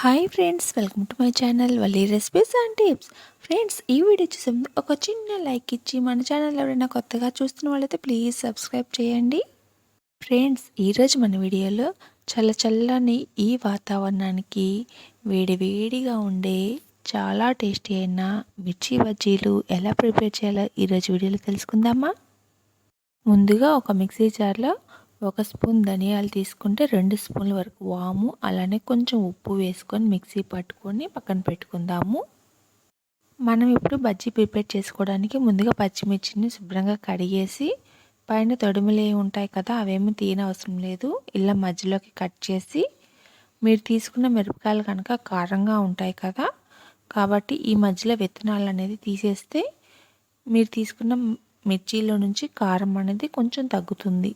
Hi friends, welcome to my channel Valli recipes and tips. Friends, ఈ video చూసే ముందు ఒక చిన్న లైక్ ఇచ్చి మన ఛానల్ ఎవరైనా కొత్తగా చూస్తున్న వాళ్ళైతే ప్లీజ్ సబ్స్క్రైబ్ చేయండి. ఫ్రెండ్స్, ఈరోజు మన వీడియోలో చల్లని ఈ వాతావరణానికి వేడివేడిగా ఉండే చాలా టేస్టీ అయిన మిర్చి బజ్జీలు ఎలా ప్రిపేర్ చేయాలో ఈరోజు వీడియోలో తెలుసుకుందామా. ముందుగా ఒక మిక్సీ జార్లో 1 స్పూన్ ధనియాలు తీసుకుంటే 2 స్పూన్ల వరకు వాము, అలానే కొంచెం ఉప్పు వేసుకొని మిక్సీ పట్టుకొని పక్కన పెట్టుకుందాము. మనం ఇప్పుడు బజ్జీ ప్రిపేర్ చేసుకోవడానికి ముందుగా పచ్చిమిర్చిని శుభ్రంగా కడిగేసి పైన తొడుములు ఉంటాయి కదా, అవేమీ తీయనవసరం లేదు. ఇలా మధ్యలోకి కట్ చేసి, మీరు తీసుకున్న మిరపకాయలు కనుక కారంగా ఉంటాయి కదా, కాబట్టి ఈ మధ్యలో విత్తనాలు అనేది తీసేస్తే మీరు తీసుకున్న మిర్చిలో నుంచి కారం అనేది కొంచెం తగ్గుతుంది.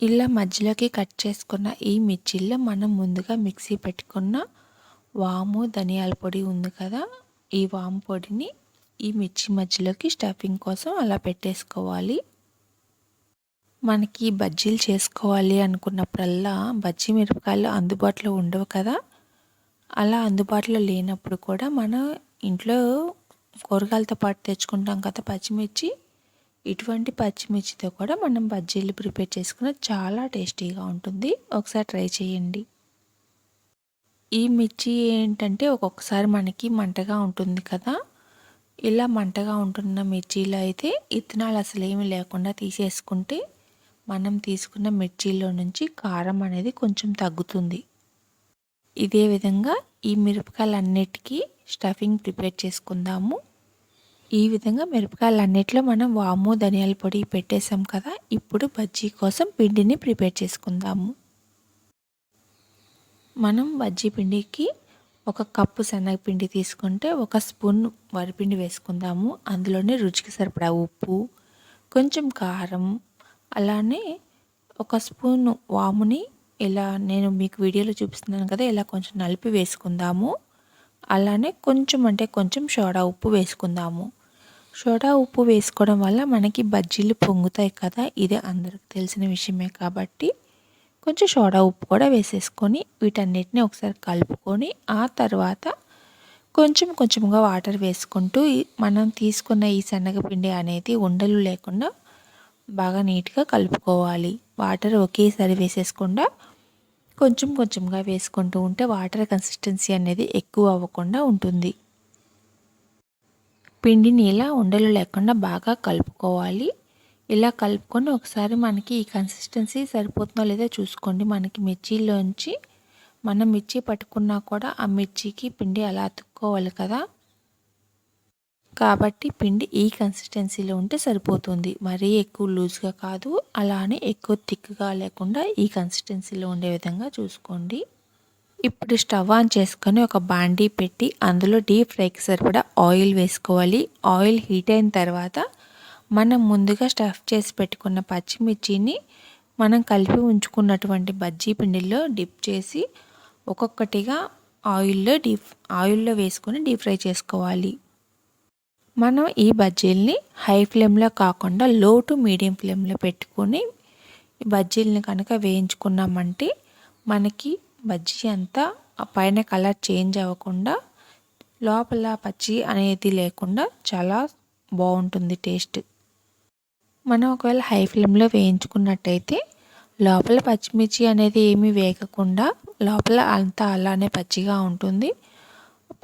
ఇలా మధ్యలోకి కట్ చేసుకున్న ఈ మిర్చిల్లో మనం ముందుగా మిక్సీ పెట్టుకున్న వాము, ధనియాల పొడి ఉంది కదా, ఈ వాము పొడిని ఈ మిర్చి మధ్యలోకి స్టఫింగ్ కోసం అలా పెట్టేసుకోవాలి. మనకి బజ్జీలు చేసుకోవాలి అనుకున్నప్పుడల్లా బజ్జీ మిరపకాయలు అందుబాటులో ఉండవు కదా, అలా అందుబాటులో లేనప్పుడు కూడా మనం ఇంట్లో కూరగాయలతో పాటు తెచ్చుకుంటాం కదా పచ్చిమిర్చి, ఇటువంటి పచ్చిమిర్చితో కూడా మనం బజ్జీలు ప్రిపేర్ చేసుకున్న చాలా టేస్టీగా ఉంటుంది. ఒకసారి ట్రై చేయండి. ఈ మిర్చి ఏంటంటే ఒక్కొక్కసారి మనకి మంటగా ఉంటుంది కదా, ఇలా మంటగా ఉంటున్న మిర్చిలో అయితే ఇత్తనాలు అసలు ఏమీ లేకుండా తీసేసుకుంటే మనం తీసుకున్న మిర్చిలో నుంచి కారం అనేది కొంచెం తగ్గుతుంది. ఇదే విధంగా ఈ మిరపకాయలన్నిటికీ స్టఫింగ్ ప్రిపేర్ చేసుకుందాము. ఈ విధంగా మిరపకాయలన్నిటిలో మనం వాము, ధనియాల పొడి పెట్టేసాం కదా, ఇప్పుడు బజ్జీ కోసం పిండిని ప్రిపేర్ చేసుకుందాము. మనం బజ్జీ పిండికి 1 కప్పు శనగపిండి తీసుకుంటే 1 స్పూన్ వరిపిండి వేసుకుందాము. అందులోనే రుచికి సరిపడా ఉప్పు, కొంచెం కారం, అలానే 1 స్పూన్ వాముని ఇలా నేను మీకు వీడియోలో చూపిస్తున్నాను కదా, ఇలా కొంచెం నలిపి వేసుకుందాము. అలానే కొంచెం సోడా ఉప్పు వేసుకుందాము. సోడా ఉప్పు వేసుకోవడం వల్ల మనకి బజ్జీలు పొంగుతాయి కదా, ఇది అందరికి తెలిసిన విషయమే కాబట్టి కొంచెం సోడా ఉప్పు కూడా వేసేసుకొని వీటన్నిటిని ఒకసారి కలుపుకొని ఆ తర్వాత కొంచెంగా వాటర్ వేసుకుంటూ మనం తీసుకున్న ఈ శనగపిండి అనేది ఉండలు లేకుండా బాగా నీట్గా కలుపుకోవాలి. వాటర్ ఒకేసారి వేసేసుకుండా కొంచెంగా వేసుకుంటూ ఉంటే వాటర్ కన్సిస్టెన్సీ అనేది ఎక్కువ అవ్వకుండా ఉంటుంది. పిండిని ఇలా ఉండలు లేకుండా బాగా కలుపుకోవాలి. ఇలా కలుపుకొని ఒకసారి మనకి ఈ కన్సిస్టెన్సీ సరిపోతుందో లేదో చూసుకోండి. మనకి మిర్చిలోంచి మనం మిర్చి పట్టుకున్నా కూడా ఆ మిర్చికి పిండి అలా అతుక్కోవాలి కదా, కాబట్టి పిండి ఈ కన్సిస్టెన్సీలో ఉంటే సరిపోతుంది. మరీ ఎక్కువ లూజ్గా కాదు, అలానే ఎక్కువ థిక్గా లేకుండా ఈ కన్సిస్టెన్సీలో ఉండే విధంగా చూసుకోండి. ఇప్పుడు స్టవ్ ఆన్ చేసుకొని ఒక బాండీ పెట్టి అందులో డీప్ ఫ్రైకి సరిపడా ఆయిల్ వేసుకోవాలి. ఆయిల్ హీట్ అయిన తర్వాత మనం ముందుగా స్టఫ్ చేసి పెట్టుకున్న పచ్చిమిర్చిని మనం కలిపి ఉంచుకున్నటువంటి బజ్జీ పిండిలో డిప్ చేసి ఒక్కొక్కటిగా ఆయిల్లో వేసుకొని డీప్ ఫ్రై చేసుకోవాలి. మనం ఈ బజ్జీల్ని హై ఫ్లేమ్లో కాకుండా లో టు మీడియం ఫ్లేమ్లో పెట్టుకొని బజ్జీల్ని కనుక వేయించుకున్నామంటే మనకి బజ్జీ అంతా పైన కలర్ చేంజ్ అవ్వకుండా లోపల పచ్చి అనేది లేకుండా చాలా బాగుంటుంది టేస్ట్. మనం ఒకవేళ హై ఫ్లేమ్లో వేయించుకున్నట్టయితే లోపల పచ్చిమిర్చి అనేది ఏమీ వేగకుండా లోపల అంతా అలానే పచ్చిగా ఉంటుంది,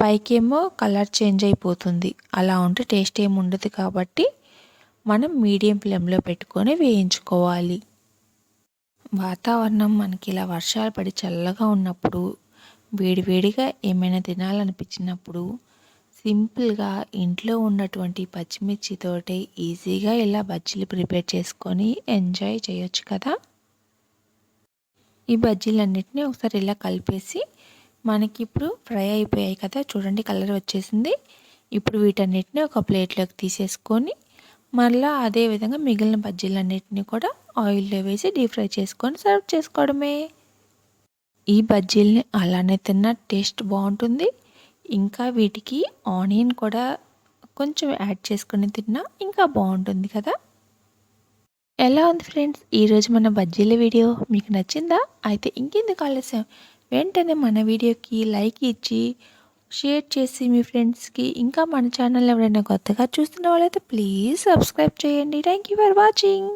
పైకేమో కలర్ చేంజ్ అయిపోతుంది. అలా ఉంటే టేస్ట్ ఏమి ఉండదు. కాబట్టి మనం మీడియం ఫ్లేమ్లో పెట్టుకొని వేయించుకోవాలి. వాతావరణం మనకి ఇలా వర్షాలు పడి చల్లగా ఉన్నప్పుడు, వేడివేడిగా ఏమైనా తినాలనిపించినప్పుడు సింపుల్గా ఇంట్లో ఉన్నటువంటి పచ్చిమిర్చితోటి ఈజీగా ఇలా బజ్జీలు ప్రిపేర్ చేసుకొని ఎంజాయ్ చేయొచ్చు కదా. ఈ బజ్జీలన్నిటినీ ఒకసారి ఇలా కలిపేసి మనకి ఇప్పుడు ఫ్రై అయిపోయాయి కదా, చూడండి కలర్ వచ్చేసింది. ఇప్పుడు వీటన్నిటిని ఒక ప్లేట్లోకి తీసేసుకొని మళ్ళీ అదేవిధంగా మిగిలిన బజ్జీలన్నిటిని కూడా ఆయిల్లో వేసి డీప్ ఫ్రై చేసుకొని సర్వ్ చేసుకోవడమే. ఈ బజ్జీల్ని అలానే తిన్న టేస్ట్ బాగుంటుంది. ఇంకా వీటికి ఆనియన్ కూడా కొంచెం యాడ్ చేసుకొని తిన్నా ఇంకా బాగుంటుంది కదా. ఎలా ఉంది ఫ్రెండ్స్ ఈరోజు మన బజ్జీల వీడియో? మీకు నచ్చిందా? అయితే ఇంకెందుకు ఆలస్యం, వెంటనే మన వీడియోకి లైక్ ఇచ్చి షేర్ చేసి మీ ఫ్రెండ్స్కి, ఇంకా మన ఛానల్ ఎవరైనా కొత్తగా చూస్తున్న వాళ్ళైతే ప్లీజ్ సబ్స్క్రైబ్ చేయండి. Thank you for watching.